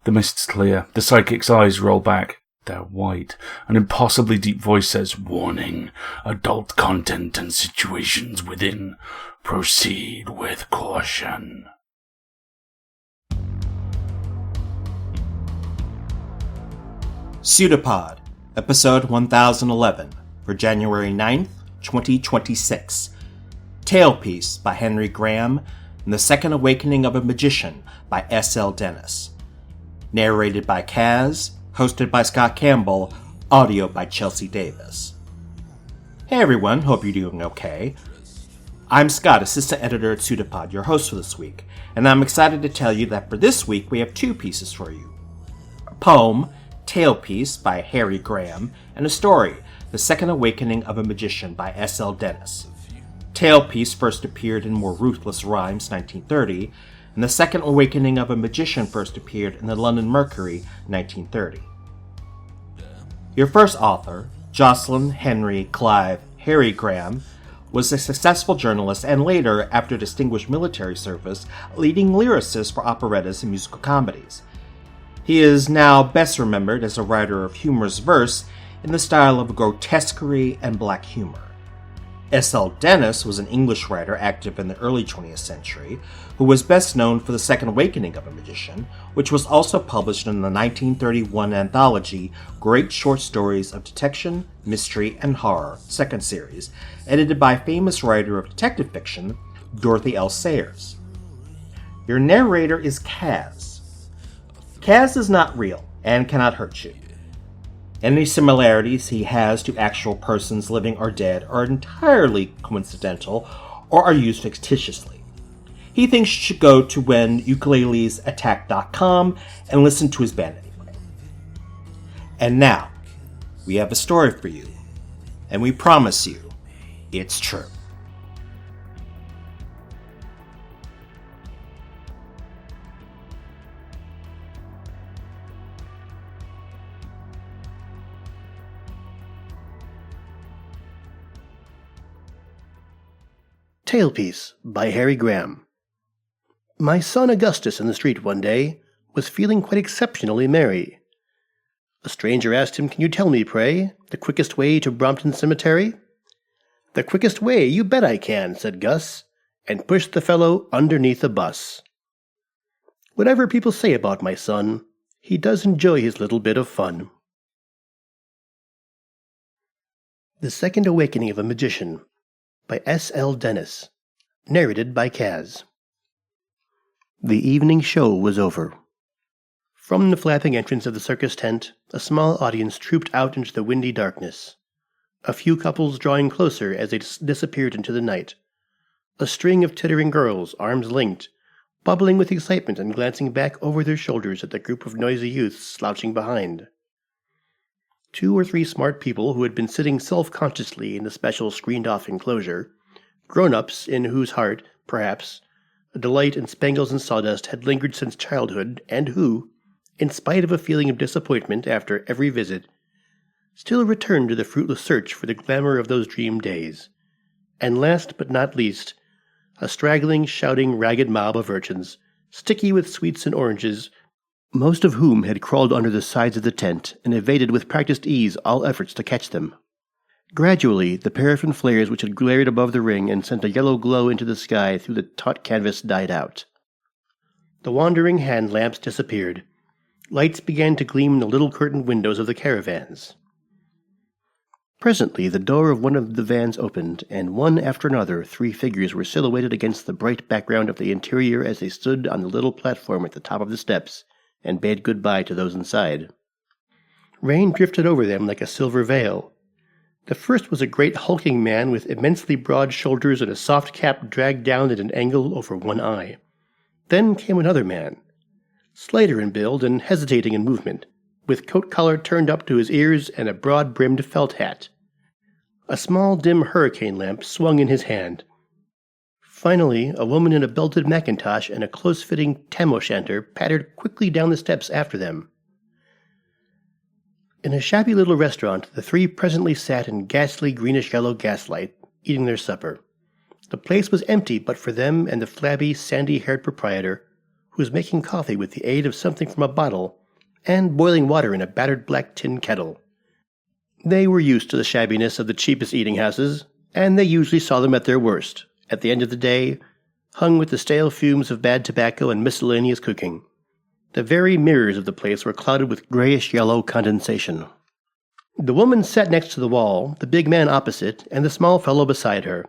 The mist's clear. The psychic's eyes roll back. They're white. An impossibly deep voice says, "Warning. Adult content and situations within. Proceed with caution." PseudoPod, episode 1011, for January 9th, 2026. Tailpiece by Henry Graham and The Second Awakening of a Magician by S.L. Dennis. Narrated by Kaz, hosted by Scott Campbell, audio by Chelsea Davis. Hey everyone, hope you're doing okay. I'm Scott, assistant editor at PseudoPod, your host for this week, and I'm excited to tell you that for this week we have two pieces for you. A poem, Tailpiece by Harry Graham, and a story, The Second Awakening of a Magician by S.L. Dennis. Tailpiece first appeared in More Ruthless Rhymes, 1930, and The Second Awakening of a Magician first appeared in the London Mercury, 1930. Your first author, Jocelyn Henry Clive Harry Graham, was a successful journalist and later, after distinguished military service, a leading lyricist for operettas and musical comedies. He is now best remembered as a writer of humorous verse in the style of grotesquerie and black humor. S.L. Dennis was an English writer active in the early 20th century, who was best known for The Second Awakening of a Magician, which was also published in the 1931 anthology Great Short Stories of Detection, Mystery, and Horror, second series, edited by famous writer of detective fiction, Dorothy L. Sayers. Your narrator is Kaz. Kaz is not real and cannot hurt you. Any similarities he has to actual persons living or dead are entirely coincidental or are used fictitiously. He thinks you should go to whenukulelesattack.com and listen to his band anyway. And now, we have a story for you, and we promise you, it's true. Tailpiece by Harry Graham. My son Augustus in the street one day was feeling quite exceptionally merry. A stranger asked him, "Can you tell me, pray, the quickest way to Brompton Cemetery?" "The quickest way, you bet I can," said Gus, and pushed the fellow underneath a bus. Whatever people say about my son, he does enjoy his little bit of fun. The Second Awakening of a Magician by S.L. Dennis. Narrated by Kaz. The evening show was over. From the flapping entrance of the circus tent, a small audience trooped out into the windy darkness. A few couples drawing closer as they disappeared into the night. A string of tittering girls, arms linked, bubbling with excitement and glancing back over their shoulders at the group of noisy youths slouching behind. 2 or 3 smart people who had been sitting self-consciously in the special screened-off enclosure, grown-ups in whose heart, perhaps, a delight in spangles and sawdust had lingered since childhood, and who, in spite of a feeling of disappointment after every visit, still returned to the fruitless search for the glamour of those dream days. And last but not least, a straggling, shouting, ragged mob of urchins, sticky with sweets and oranges, most of whom had crawled under the sides of the tent and evaded with practiced ease all efforts to catch them. Gradually, the paraffin flares which had glared above the ring and sent a yellow glow into the sky through the taut canvas died out. The wandering hand lamps disappeared. Lights began to gleam in the little curtained windows of the caravans. Presently, the door of one of the vans opened, and one after another 3 figures were silhouetted against the bright background of the interior as they stood on the little platform at the top of the steps and bade goodbye to those inside. Rain drifted over them like a silver veil. The first was a great hulking man with immensely broad shoulders and a soft cap dragged down at an angle over one eye. Then came another man, slighter in build and hesitating in movement, with coat collar turned up to his ears and a broad-brimmed felt hat. A small dim hurricane lamp swung in his hand. Finally, a woman in a belted mackintosh and a close-fitting tam-o'-shanter pattered quickly down the steps after them. In a shabby little restaurant, the 3 presently sat in ghastly greenish-yellow gaslight, eating their supper. The place was empty but for them and the flabby, sandy-haired proprietor, who was making coffee with the aid of something from a bottle and boiling water in a battered black tin kettle. They were used to the shabbiness of the cheapest eating houses, and they usually saw them at their worst, at the end of the day, hung with the stale fumes of bad tobacco and miscellaneous cooking. The very mirrors of the place were clouded with grayish-yellow condensation. The woman sat next to the wall, the big man opposite, and the small fellow beside her.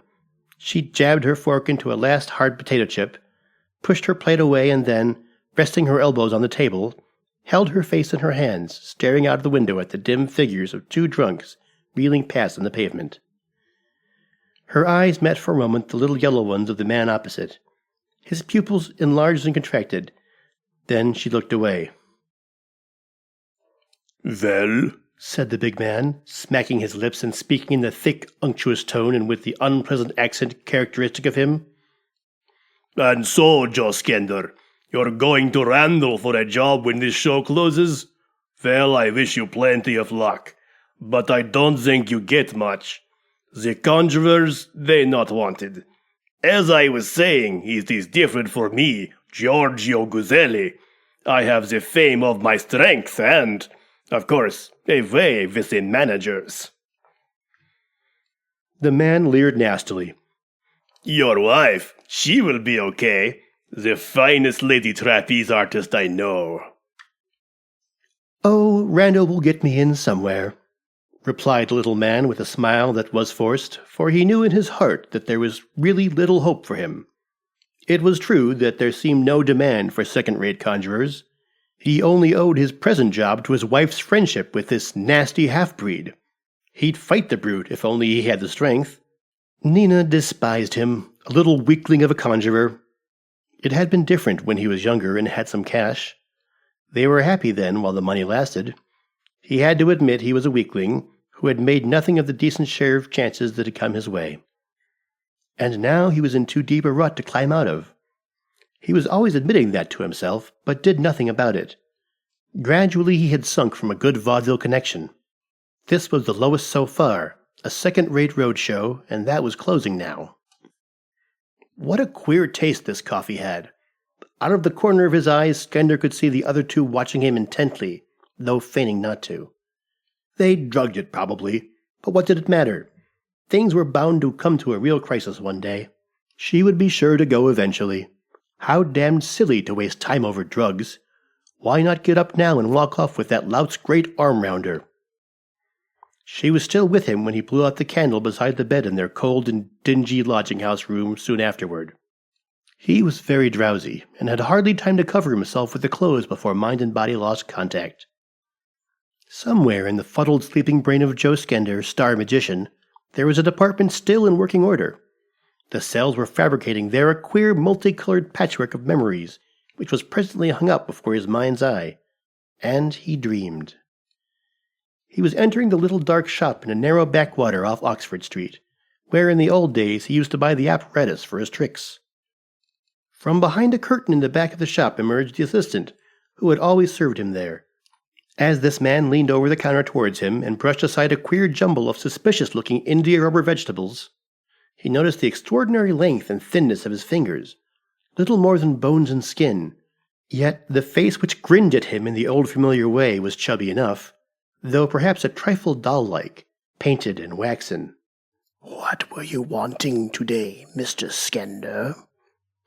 She jabbed her fork into a last hard potato chip, pushed her plate away, and then, resting her elbows on the table, held her face in her hands, staring out of the window at the dim figures of two drunks reeling past on the pavement. Her eyes met for a moment the little yellow ones of the man opposite. His pupils enlarged and contracted. Then she looked away. "Well?" said the big man, smacking his lips and speaking in the thick, unctuous tone and with the unpleasant accent characteristic of him. "And so, Joe Skender, you're going to Randall for a job when this show closes? Well, I wish you plenty of luck, but I don't think you get much. The conjurers, they not wanted. As I was saying, it is different for me, Giorgio Guzelli. I have the fame of my strength and, of course, a way within managers." The man leered nastily. "Your wife, she will be okay. The finest lady trapeze artist I know." "Oh, Randall will get me in somewhere," replied the little man with a smile that was forced, for he knew in his heart that there was really little hope for him. It was true that there seemed no demand for second-rate conjurers. He only owed his present job to his wife's friendship with this nasty half-breed. He'd fight the brute if only he had the strength. Nina despised him, a little weakling of a conjurer. It had been different when he was younger and had some cash. They were happy then while the money lasted. He had to admit he was a weakling, who had made nothing of the decent share of chances that had come his way. And now he was in too deep a rut to climb out of. He was always admitting that to himself, but did nothing about it. Gradually he had sunk from a good vaudeville connection. This was the lowest so far, a second-rate road show, and that was closing now. What a queer taste this coffee had. Out of the corner of his eyes, Skender could see the other two watching him intently, though feigning not to. They drugged it, probably, but what did it matter? Things were bound to come to a real crisis one day. She would be sure to go eventually. How damned silly to waste time over drugs. Why not get up now and walk off with that lout's great arm round her? She was still with him when he blew out the candle beside the bed in their cold and dingy lodging-house room soon afterward. He was very drowsy, and had hardly time to cover himself with the clothes before mind and body lost contact. Somewhere in the fuddled sleeping brain of Joe Skender, star magician, there was a department still in working order. The cells were fabricating there a queer multicolored patchwork of memories, which was presently hung up before his mind's eye. And he dreamed. He was entering the little dark shop in a narrow backwater off Oxford Street, where in the old days he used to buy the apparatus for his tricks. From behind a curtain in the back of the shop emerged the assistant, who had always served him there. As this man leaned over the counter towards him and brushed aside a queer jumble of suspicious-looking India rubber vegetables, he noticed the extraordinary length and thinness of his fingers, little more than bones and skin. Yet the face which grinned at him in the old familiar way was chubby enough, though perhaps a trifle doll-like, painted and waxen. "What were you wanting today, Mr. Skender?"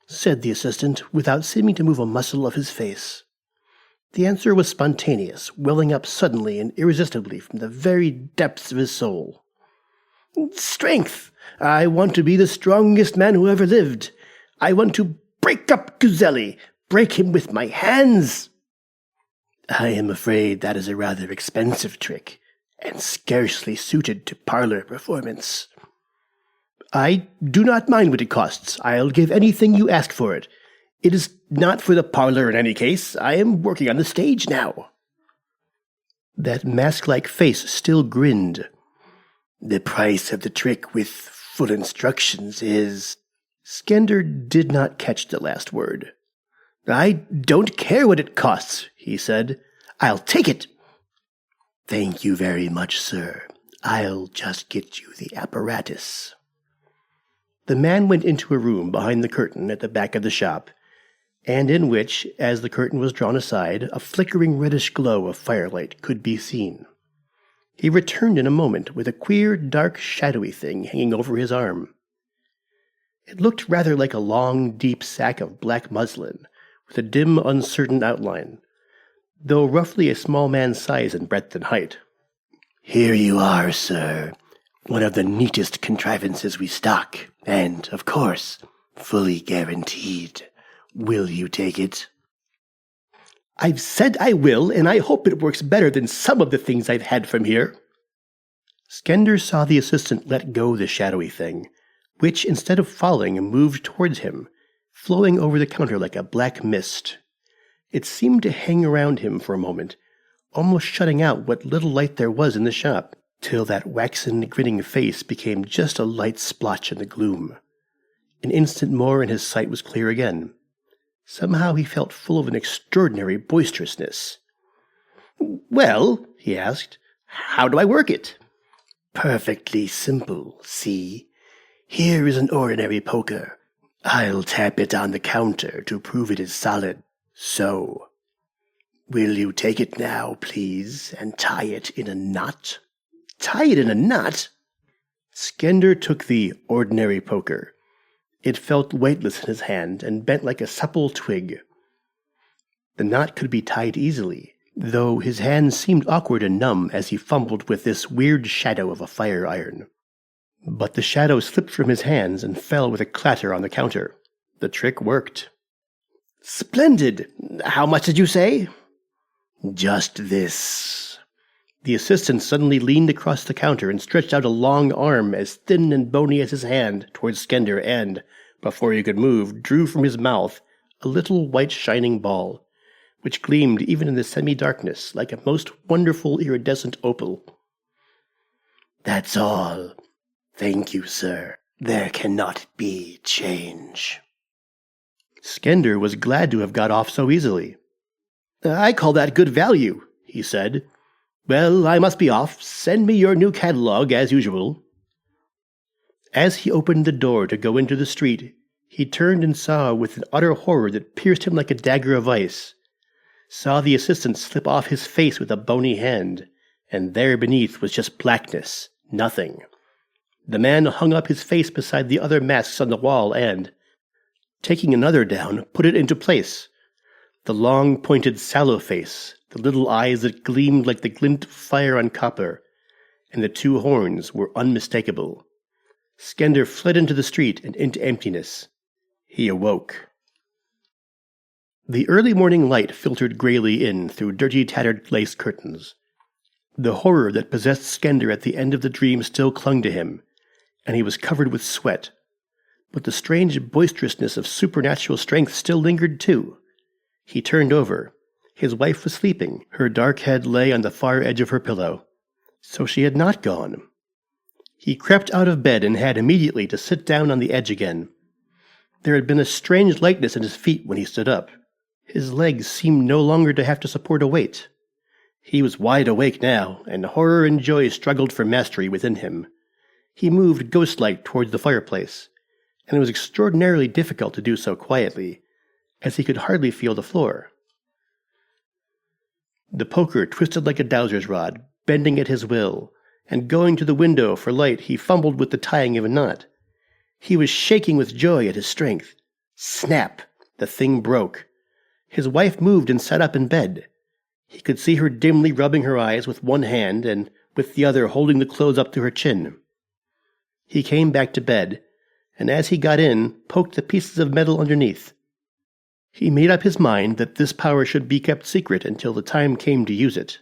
said the assistant, without seeming to move a muscle of his face. The answer was spontaneous, welling up suddenly and irresistibly from the very depths of his soul. "Strength! I want to be the strongest man who ever lived. I want to break up Guzelli, break him with my hands." "I am afraid that is a rather expensive trick, and scarcely suited to parlor performance." "I do not mind what it costs. I'll give anything you ask for it. It is not for the parlor in any case. I am working on the stage now." That mask-like face still grinned. "The price of the trick with full instructions is—" Skender did not catch the last word. "I don't care what it costs," he said. "I'll take it." "Thank you very much, sir. I'll just get you the apparatus." The man went into a room behind the curtain at the back of the shop. and in which, as the curtain was drawn aside, a flickering reddish glow of firelight could be seen. He returned in a moment with a queer, dark, shadowy thing hanging over his arm. It looked rather like a long, deep sack of black muslin, with a dim, uncertain outline, though roughly a small man's size in breadth and height. "Here you are, sir. One of the neatest contrivances we stock, and, of course, fully guaranteed. Will you take it?" "I've said I will, and I hope it works better than some of the things I've had from here." Skender saw the assistant let go the shadowy thing, which, instead of falling, moved towards him, flowing over the counter like a black mist. It seemed to hang around him for a moment, almost shutting out what little light there was in the shop, till that waxen, grinning face became just a light splotch in the gloom. An instant more and his sight was clear again. Somehow he felt full of an extraordinary boisterousness. "Well," he asked, "how do I work it?" "Perfectly simple, see? Here is an ordinary poker. I'll tap it on the counter to prove it is solid. So. Will you take it now, please, and tie it in a knot?" "Tie it in a knot?" Skender took the ordinary poker. It felt weightless in his hand and bent like a supple twig. The knot could be tied easily, though his hands seemed awkward and numb as he fumbled with this weird shadow of a fire iron. But the shadow slipped from his hands and fell with a clatter on the counter. The trick worked. "Splendid! How much did you say?" "Just this." The assistant suddenly leaned across the counter and stretched out a long arm as thin and bony as his hand towards Skender and, before he could move, drew from his mouth a little white shining ball, which gleamed even in the semi-darkness like a most wonderful iridescent opal. "That's all. Thank you, sir. There cannot be change." Skender was glad to have got off so easily. "I call that good value," he said. "Well, I must be off. Send me your new catalog, as usual." As he opened the door to go into the street, he turned and saw with an utter horror that pierced him like a dagger of ice, saw the assistant slip off his face with a bony hand, and there beneath was just blackness, nothing. The man hung up his face beside the other masks on the wall and, taking another down, put it into place. The long, pointed, sallow face, the little eyes that gleamed like the glint of fire on copper, and the two horns were unmistakable. Skender fled into the street and into emptiness. He awoke. The early morning light filtered grayly in through dirty, tattered lace curtains. The horror that possessed Skender at the end of the dream still clung to him, and he was covered with sweat. But the strange boisterousness of supernatural strength still lingered too. He turned over. His wife was sleeping. Her dark head lay on the far edge of her pillow. So she had not gone. He crept out of bed and had immediately to sit down on the edge again. There had been a strange lightness in his feet when he stood up. His legs seemed no longer to have to support a weight. He was wide awake now, and horror and joy struggled for mastery within him. He moved ghost-like towards the fireplace, and it was extraordinarily difficult to do so quietly, as he could hardly feel the floor. The poker twisted like a dowser's rod, bending at his will, and going to the window for light he fumbled with the tying of a knot. He was shaking with joy at his strength. Snap! The thing broke. His wife moved and sat up in bed. He could see her dimly rubbing her eyes with one hand and with the other holding the clothes up to her chin. He came back to bed, and as he got in, poked the pieces of metal underneath. He made up his mind that this power should be kept secret until the time came to use it.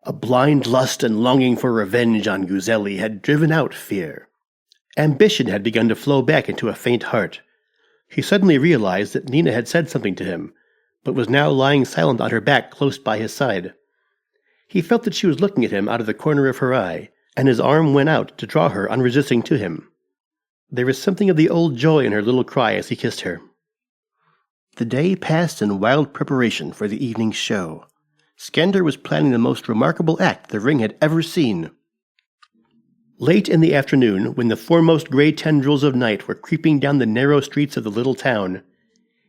A blind lust and longing for revenge on Guzelli had driven out fear. Ambition had begun to flow back into a faint heart. He suddenly realized that Nina had said something to him, but was now lying silent on her back close by his side. He felt that she was looking at him out of the corner of her eye, and his arm went out to draw her unresisting to him. There was something of the old joy in her little cry as he kissed her. The day passed in wild preparation for the evening's show. Skender was planning the most remarkable act the ring had ever seen. Late in the afternoon, when the foremost gray tendrils of night were creeping down the narrow streets of the little town,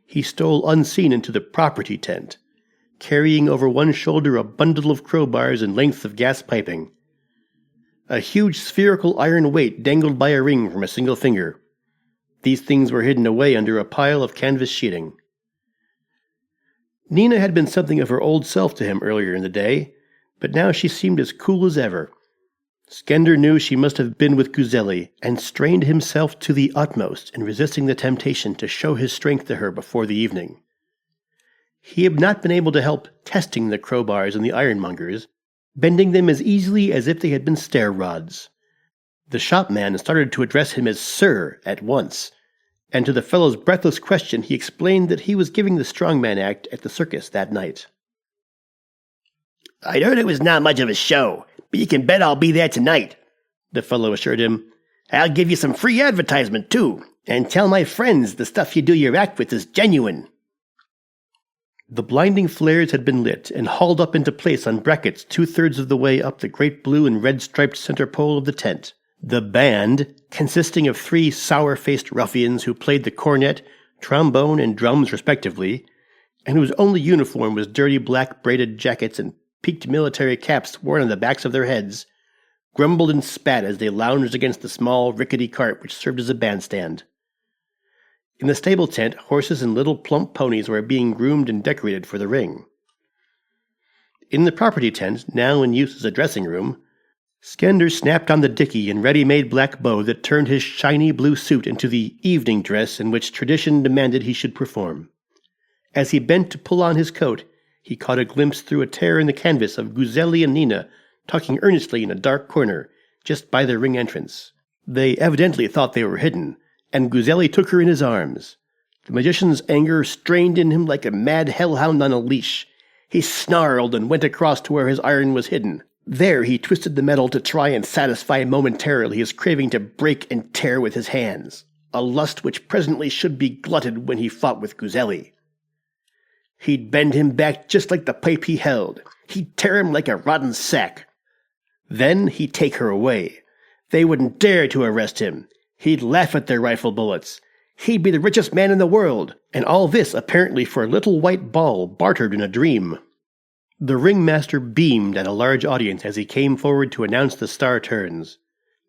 he stole unseen into the property tent, carrying over one shoulder a bundle of crowbars and lengths of gas piping. A huge spherical iron weight dangled by a ring from a single finger. These things were hidden away under a pile of canvas sheeting. Nina had been something of her old self to him earlier in the day, but now she seemed as cool as ever. Skender knew she must have been with Guzelli, and strained himself to the utmost in resisting the temptation to show his strength to her before the evening. He had not been able to help testing the crowbars and the ironmongers, bending them as easily as if they had been stair rods. The shopman started to address him as Sir at once, and to the fellow's breathless question he explained that he was giving the strongman act at the circus that night. "I'd heard it was not much of a show, but you can bet I'll be there tonight," the fellow assured him. "I'll give you some free advertisement, too, and tell my friends the stuff you do your act with is genuine." The blinding flares had been lit and hauled up into place on brackets 2/3 of the way up the great blue and red striped center pole of the tent. The band, consisting of 3 sour-faced ruffians who played the cornet, trombone, and drums respectively, and whose only uniform was dirty black braided jackets and peaked military caps worn on the backs of their heads, grumbled and spat as they lounged against the small, rickety cart which served as a bandstand. In the stable tent, horses and little plump ponies were being groomed and decorated for the ring. In the property tent, now in use as a dressing room, Skender snapped on the dicky and ready-made black bow that turned his shiny blue suit into the evening dress in which tradition demanded he should perform. As he bent to pull on his coat, he caught a glimpse through a tear in the canvas of Guzelli and Nina talking earnestly in a dark corner, just by the ring entrance. They evidently thought they were hidden, and Guzelli took her in his arms. The magician's anger strained in him like a mad hellhound on a leash. He snarled and went across to where his iron was hidden. There he twisted the metal to try and satisfy momentarily his craving to break and tear with his hands, a lust which presently should be glutted when he fought with Guzelli. He'd bend him back just like the pipe he held. He'd tear him like a rotten sack. Then he'd take her away. They wouldn't dare to arrest him. He'd laugh at their rifle bullets. He'd be the richest man in the world, and all this apparently for a little white ball bartered in a dream. The ringmaster beamed at a large audience as he came forward to announce the star turns.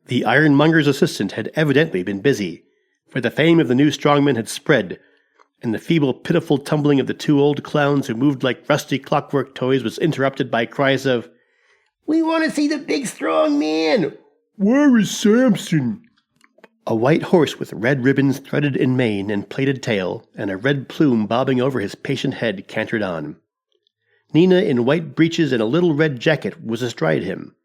The ironmonger's assistant had evidently been busy, for the fame of the new strongman had spread, and the feeble, pitiful tumbling of the 2 old clowns who moved like rusty clockwork toys was interrupted by cries of, "We want to see the big strong man! Where is Samson?" A white horse with red ribbons threaded in mane and plaited tail, and a red plume bobbing over his patient head, cantered on. Nina, in white breeches and a little red jacket, was astride him.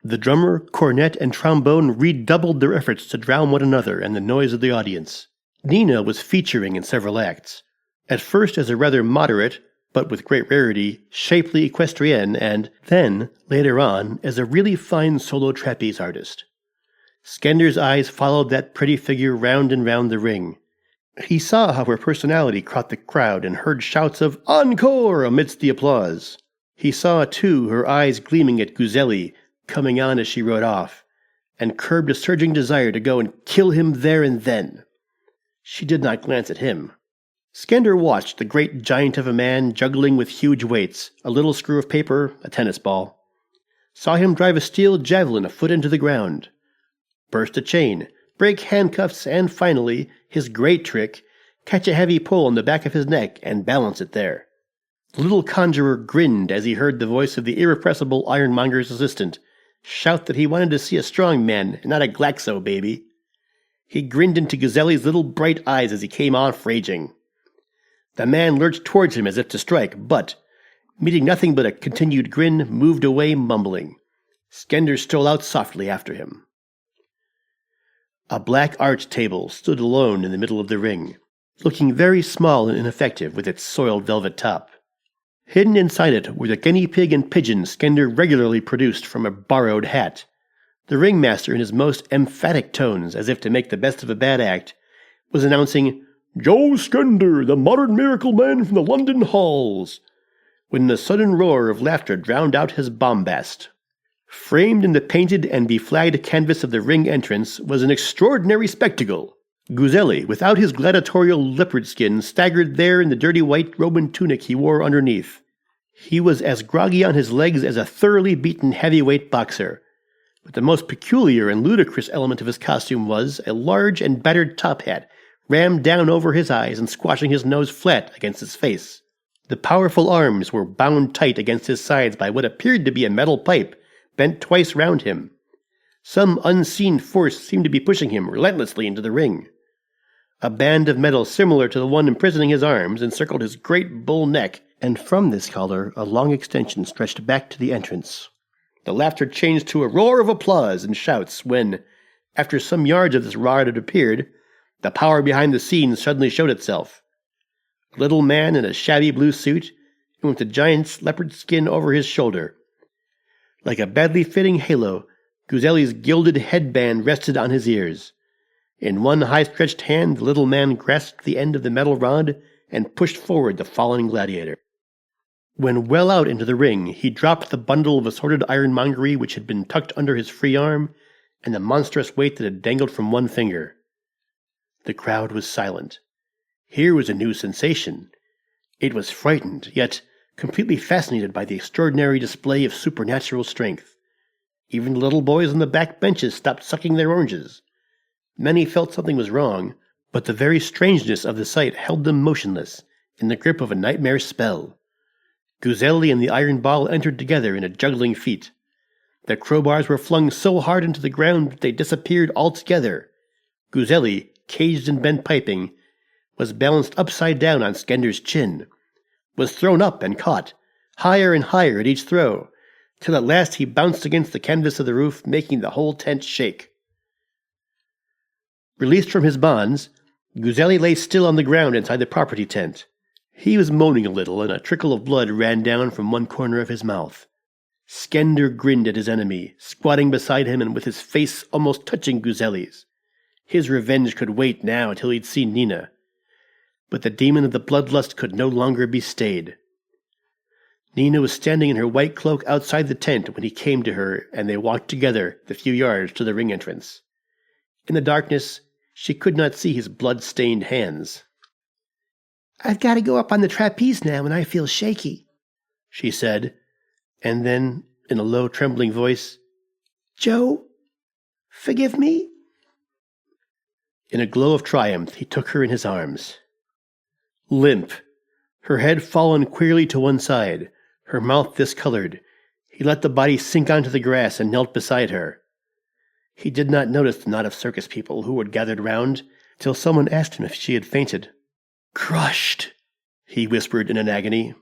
The drummer, cornet, and trombone redoubled their efforts to drown one another and the noise of the audience. Nina was featuring in several acts, at first as a rather moderate, but with great rarity, shapely equestrienne, and then, later on, as a really fine solo trapeze artist. Skender's eyes followed that pretty figure round and round the ring. He saw how her personality caught the crowd and heard shouts of "Encore!" amidst the applause. He saw, too, her eyes gleaming at Guzelli, coming on as she rode off, and curbed a surging desire to go and kill him there and then. She did not glance at him. Skender watched the great giant of a man juggling with huge weights, a little screw of paper, a tennis ball. Saw him drive a steel javelin a foot into the ground, burst a chain, break handcuffs, and finally, his great trick, catch a heavy pole on the back of his neck and balance it there. The little conjurer grinned as he heard the voice of the irrepressible ironmonger's assistant shout that he wanted to see a strong man and not a Glaxo baby. He grinned into Guzelli's little bright eyes as he came off raging. The man lurched towards him as if to strike, but, meeting nothing but a continued grin, moved away mumbling. Skender stole out softly after him. A black arched table stood alone in the middle of the ring, looking very small and ineffective with its soiled velvet top. Hidden inside it were the guinea pig and pigeon Skender regularly produced from a borrowed hat. The ringmaster, in his most emphatic tones, as if to make the best of a bad act, was announcing, "Joe Skender, the modern miracle man from the London halls," when the sudden roar of laughter drowned out his bombast. Framed in the painted and beflagged canvas of the ring entrance was an extraordinary spectacle. Guzelli, without his gladiatorial leopard skin, staggered there in the dirty white Roman tunic he wore underneath. He was as groggy on his legs as a thoroughly beaten heavyweight boxer. But the most peculiar and ludicrous element of his costume was a large and battered top hat, rammed down over his eyes and squashing his nose flat against his face. The powerful arms were bound tight against his sides by what appeared to be a metal pipe, bent twice round him. Some unseen force seemed to be pushing him relentlessly into the ring. A band of metal similar to the one imprisoning his arms encircled his great bull neck, and from this collar a long extension stretched back to the entrance. The laughter changed to a roar of applause and shouts when, after some yards of this rod had appeared, the power behind the scenes suddenly showed itself. A little man in a shabby blue suit, and with a giant's leopard skin over his shoulder. Like a badly fitting halo, Guzelli's gilded headband rested on his ears. In one high-stretched hand, the little man grasped the end of the metal rod and pushed forward the fallen gladiator. When well out into the ring, he dropped the bundle of assorted ironmongery which had been tucked under his free arm, and the monstrous weight that had dangled from one finger. The crowd was silent. Here was a new sensation. It was frightened, yet completely fascinated by the extraordinary display of supernatural strength. Even the little boys on the back benches stopped sucking their oranges. Many felt something was wrong, but the very strangeness of the sight held them motionless, in the grip of a nightmare spell. Guzelli and the iron ball entered together in a juggling feat. The crowbars were flung so hard into the ground that they disappeared altogether. Guzelli, caged and bent piping, was balanced upside down on Skender's chin, was thrown up and caught, higher and higher at each throw, till at last he bounced against the canvas of the roof, making the whole tent shake. Released from his bonds, Guzelli lay still on the ground inside the property tent. He was moaning a little, and a trickle of blood ran down from one corner of his mouth. Skender grinned at his enemy, squatting beside him and with his face almost touching Guzelli's. His revenge could wait now until he'd seen Nina. But the demon of the bloodlust could no longer be stayed. Nina was standing in her white cloak outside the tent when he came to her, and they walked together the few yards to the ring entrance. In the darkness, she could not see his blood-stained hands. "I've got to go up on the trapeze now, and I feel shaky," she said, and then, in a low, trembling voice, "Joe, forgive me?" In a glow of triumph, he took her in his arms. Limp, her head fallen queerly to one side, her mouth discolored, he let the body sink onto the grass and knelt beside her. He did not notice the knot of circus people who had gathered round, till someone asked him if she had fainted. "Crushed," he whispered in an agony.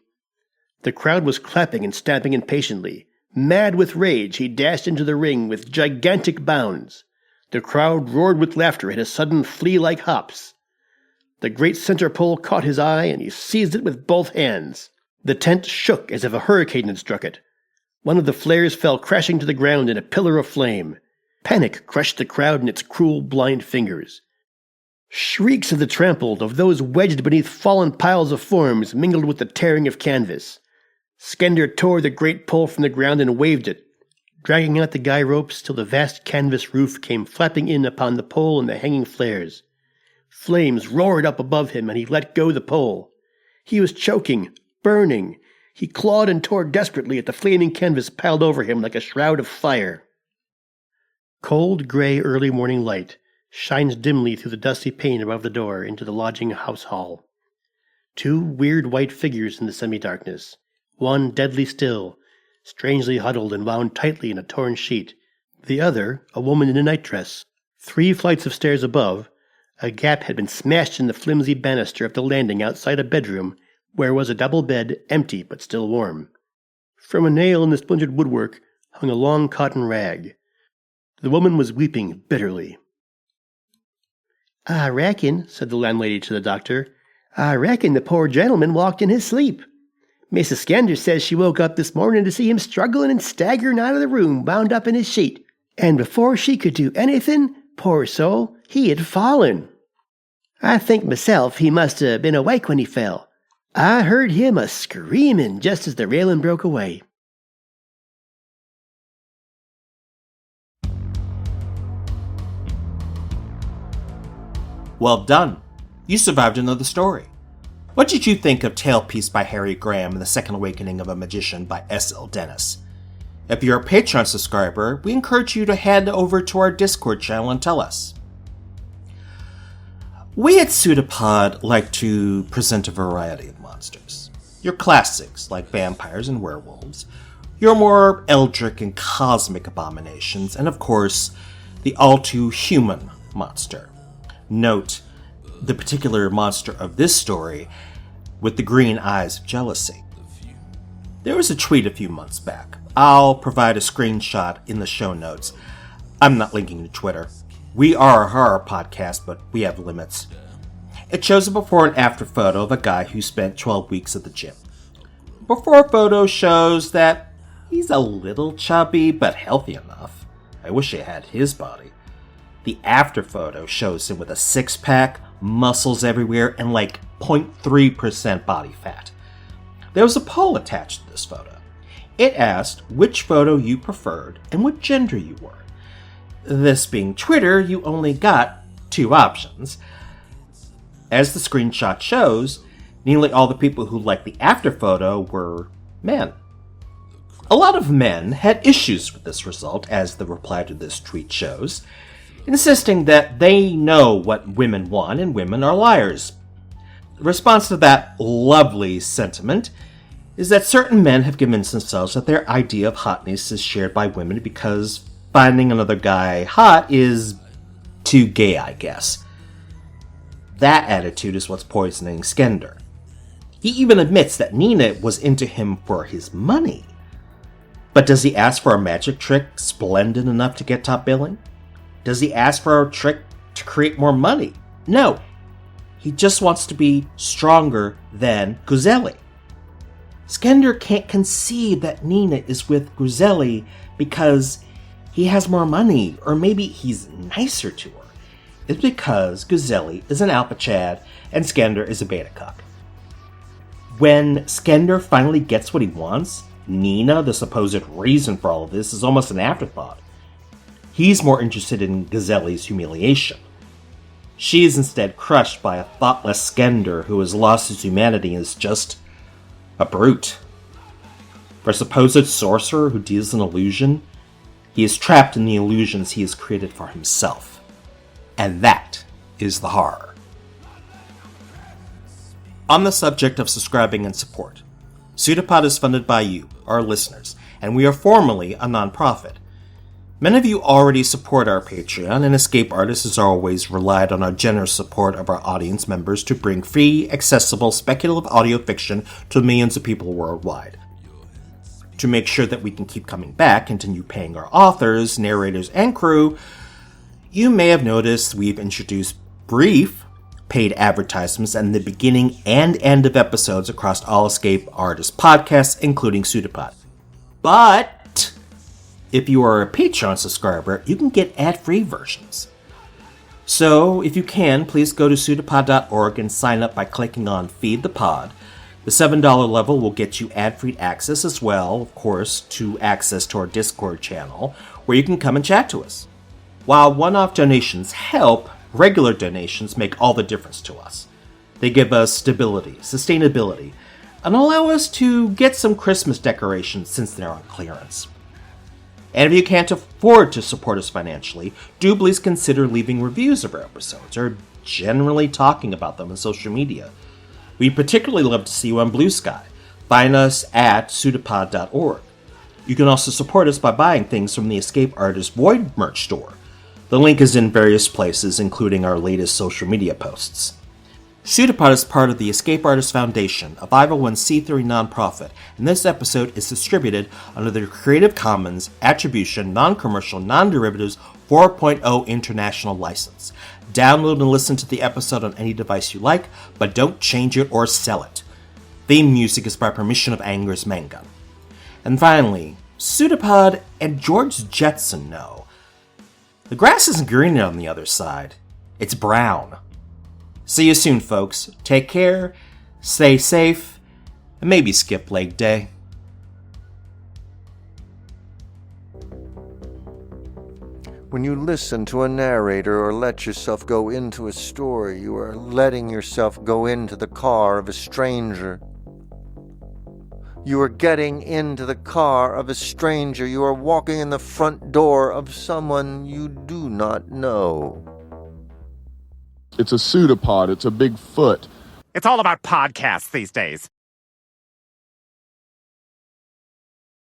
The crowd was clapping and stamping impatiently. Mad with rage, he dashed into the ring with gigantic bounds. The crowd roared with laughter at his sudden flea-like hops. The great center pole caught his eye, and he seized it with both hands. The tent shook as if a hurricane had struck it. One of the flares fell crashing to the ground in a pillar of flame. Panic crushed the crowd in its cruel, blind fingers. Shrieks of the trampled, of those wedged beneath fallen piles of forms, mingled with the tearing of canvas. Skender tore the great pole from the ground and waved it, dragging out the guy ropes till the vast canvas roof came flapping in upon the pole and the hanging flares. Flames roared up above him, and he let go the pole. He was choking, burning. He clawed and tore desperately at the flaming canvas piled over him like a shroud of fire. Cold, gray, early morning light shines dimly through the dusty pane above the door into the lodging house hall. Two weird white figures in the semi-darkness, one deadly still, strangely huddled and wound tightly in a torn sheet, the other a woman in a nightdress. 3 flights of stairs above, a gap had been smashed in the flimsy banister of the landing outside a bedroom where was a double bed, empty but still warm. From a nail in the splintered woodwork hung a long cotton rag. The woman was weeping bitterly. "I reckon," said the landlady to the doctor, "I reckon the poor gentleman walked in his sleep. Mrs. Skender says she woke up this morning to see him struggling and staggering out of the room, bound up in his sheet. And before she could do anything, poor soul, he had fallen. I think myself he must have been awake when he fell. I heard him a-screaming just as the railing broke away." Well done. You survived another story. What did you think of Tailpiece by Harry Graham and The Second Awakening of a Magician by S.L. Dennis? If you're a Patreon subscriber, we encourage you to head over to our Discord channel and tell us. We at PseudoPod like to present a variety of monsters. Your classics, like vampires and werewolves, your more eldritch and cosmic abominations, and of course, the all-too-human monster. Note, the particular monster of this story with the green eyes of jealousy. There was a tweet a few months back. I'll provide a screenshot in the show notes. I'm not linking to Twitter. We are a horror podcast, but we have limits. It shows a before and after photo of a guy who spent 12 weeks at the gym. Before photo shows that he's a little chubby, but healthy enough. I wish I had his body. The after photo shows him with a six-pack, muscles everywhere, and like 0.3% body fat. There was a poll attached to this photo. It asked which photo you preferred and what gender you were. This being Twitter, you only got 2 options. As the screenshot shows, nearly all the people who liked the after photo were men. A lot of men had issues with this result, as the reply to this tweet shows, insisting that they know what women want and women are liars. The response to that lovely sentiment is that certain men have convinced themselves that their idea of hotness is shared by women because finding another guy hot is too gay, I guess. That attitude is what's poisoning Skender. He even admits that Nina was into him for his money. But does he ask for a magic trick splendid enough to get top billing? Does he ask for a trick to create more money? No. He just wants to be stronger than Guzelli. Skender can't concede that Nina is with Guzelli because he has more money, or maybe he's nicer to her. It's because Guzelli is an alpha chad and Skender is a beta cuck. When Skender finally gets what he wants, Nina, the supposed reason for all of this, is almost an afterthought. He's more interested in Guzelli's humiliation. She is instead crushed by a thoughtless Skender who has lost his humanity and is just a brute. For a supposed sorcerer who deals in illusion, he is trapped in the illusions he has created for himself. And that is the horror. On the subject of subscribing and support, PseudoPod is funded by you, our listeners, and we are formally a non-profit. Many of you already support our Patreon, and Escape Artists has always relied on our generous support of our audience members to bring free, accessible, speculative audio fiction to millions of people worldwide. To make sure that we can keep coming back, continue paying our authors, narrators, and crew, you may have noticed we've introduced brief paid advertisements at the beginning and end of episodes across all Escape Artists podcasts, including PseudoPod. But if you are a Patreon subscriber, you can get ad-free versions. So, if you can, please go to pseudopod.org and sign up by clicking on Feed the Pod. The $7 level will get you ad-free access as well, of course, to access to our Discord channel, where you can come and chat to us. While one-off donations help, regular donations make all the difference to us. They give us stability, sustainability, and allow us to get some Christmas decorations since they're on clearance. And if you can't afford to support us financially, do please consider leaving reviews of our episodes, or generally talking about them on social media. We'd particularly love to see you on Blue Sky. Find us at pseudopod.org. You can also support us by buying things from the Escape Artist Void merch store. The link is in various places, including our latest social media posts. PseudoPod is part of the Escape Artists Foundation, a 501c3 nonprofit, and this episode is distributed under the Creative Commons Attribution Non-Commercial Non-Derivatives 4.0 International License. Download and listen to the episode on any device you like, but don't change it or sell it. Theme music is by permission of Anger's Manga. And finally, PseudoPod and George Jetson know the grass isn't greener on the other side. It's brown. See you soon, folks. Take care, stay safe, and maybe skip leg day. When you listen to a narrator or let yourself go into a story, you are letting yourself go into the car of a stranger. You are getting into the car of a stranger. You are walking in the front door of someone you do not know. It's a PseudoPod. It's a big foot. It's all about podcasts these days.